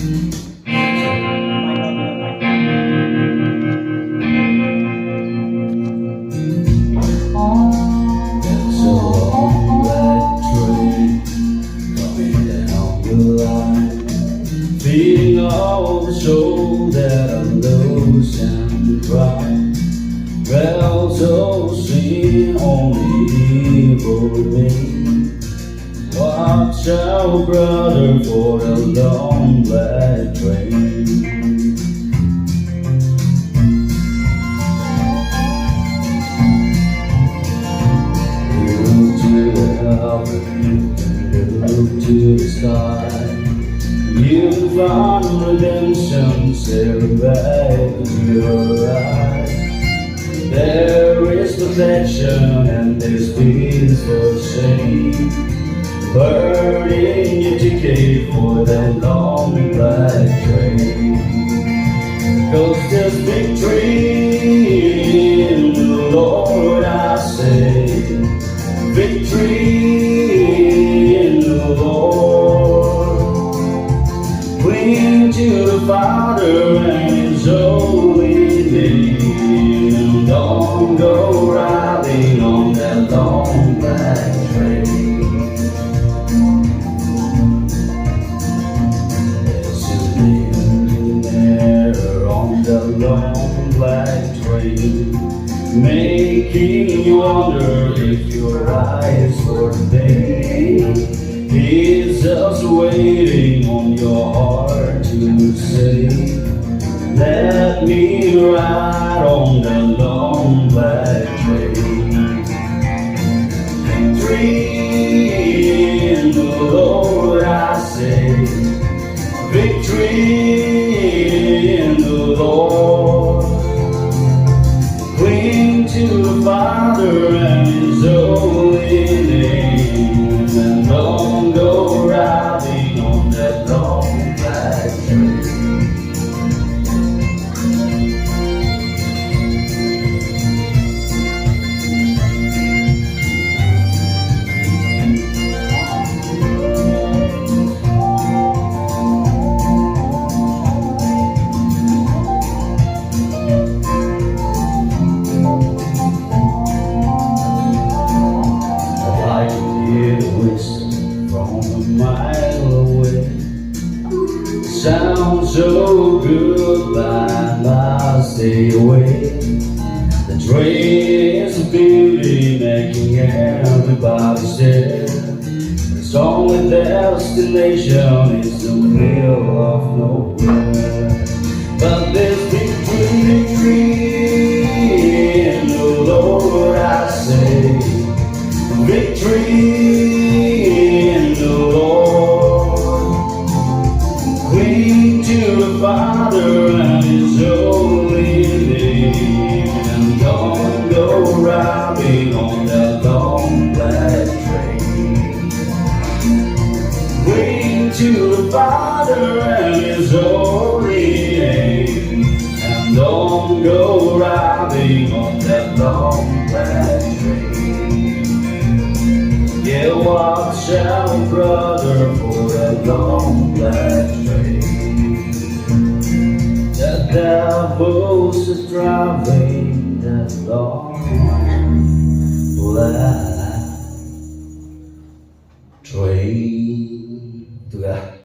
There's a long black train coming down the line, feeding all the souls that are lost and cry. Well, so sing only for me. Watch out, brother, for the long black train. Look to the sky, you'll find redemption staring back into your eyes. There is perfection and there's peace for shame, burning your ticket for that long black train. 'Cause there's victory in the Lord, I say. Victory in the Lord. Cling to the Father and His holy name. Don't go riding on that long black train. There's a millionaire on that long black train, making you wonder if your eyes for the day. He's just waiting on your heart to say, let me ride on the long black train. Victory in the Lord, I say. Victory in the Lord. Cling to the Father and His holy name, and don't go riding on that long black train. From a mile away, sounds so good, but I must stay away. The train is a beauty, making everybody stare. Its only destination is the middle of nowhere. But there's victory in the Lord, I say. Victory in the Lord. Cling to the Father and His holy name, and don't go riding on that long black train. Cling to the Father and His holy name, and don't go riding on that long black train. Yeah, watch out, brother, for that long black train. The devil's is driving